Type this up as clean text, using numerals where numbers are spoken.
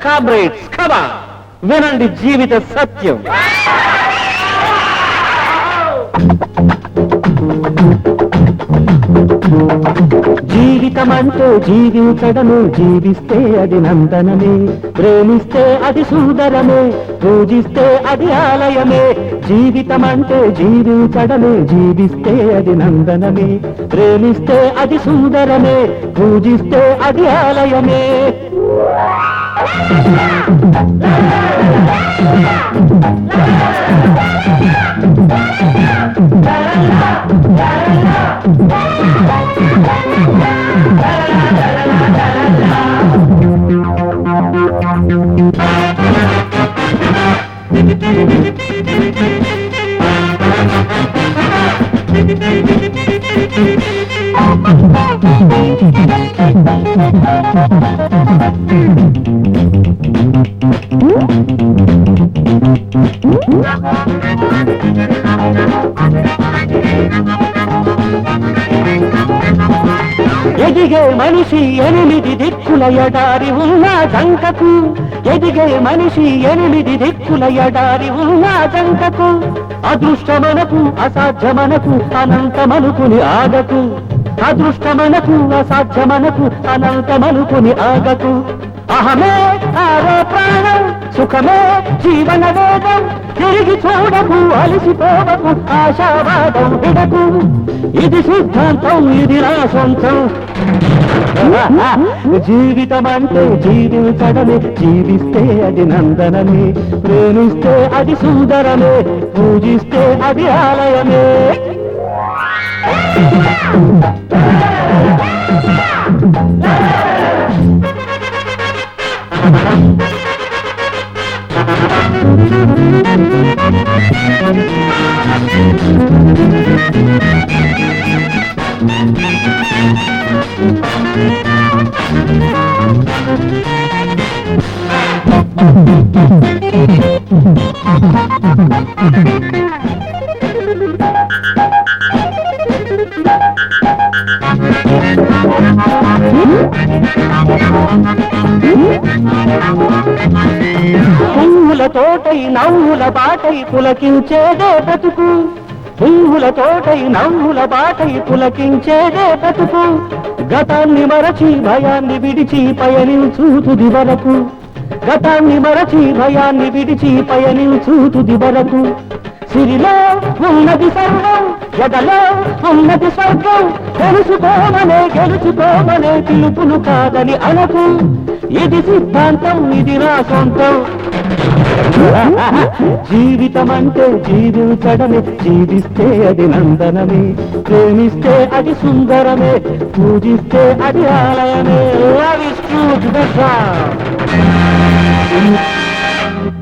Comrades కమా వినండి జీవిత సత్యం. జీవితమంటే జీవించడమే, జీవిస్తే అది నందనమే, ప్రేమిస్తే అది సుందరమే, పూజిస్తే అది ఆలయమే. జీవితమంటే జీవించడమే, జీవిస్తే అది నందనమే, ప్రేమిస్తే అది సుందరమే, పూజిస్తే అది ఆలయమే. ఎదిగే మనిషి 8 దిక్కుల ఎడారి ఉన్న జంకకు, ఎదిగే మనిషి 8 దిక్కుల ఎడారి ఉన్న జంకకు. అదృష్టమనకు అసాధ్యమనకు అనంతమనుకుని ఆగకు, అదృష్టమనకు అసాధ్యమనకు అనంతమనుకుని ఆగకు. అహమే ఆరో ప్రాణం, సుఖమే జీవన వేదం, తిరిగి చూడకు అలసిపోవకు ఆశావాదం విడకు. ఇది సిద్ధాంతం, ఇది నా సొంతం. జీవితమంటే జీవించడమే, జీవిస్తే అది నందనమే, ప్రేమిస్తే అది సుందరమే, పూజిస్తే అది ఆలయమే. పువ్వుల తోటై నవ్వుల బాటై పులకించేదే బ్రతుకు, పువ్వుల తోటై నవ్వుల బాటై పులకించేదే బ్రతుకు. గతాన్ని మరచి భయాన్ని విడిచి పయనించు తుది వరకు, గతాన్ని మరచి భయాన్ని విడిచి పయనించు తుది వరకు. సిరిలో ఉన్నది సర్వం, ఎదలో ఉన్నది స్వర్గం, తెలుసుకోమనే గెలుచుకోమనే పిలుపులు కాదని అనకు. ఇది సిద్ధాంతం, ఇది నా సొంతం. జీవితమంటే జీవించడమే, జీవిస్తే అది నందనమే, ప్రేమిస్తే అది సుందరమే, పూజిస్తే అది ఆలయమే. Love is true to the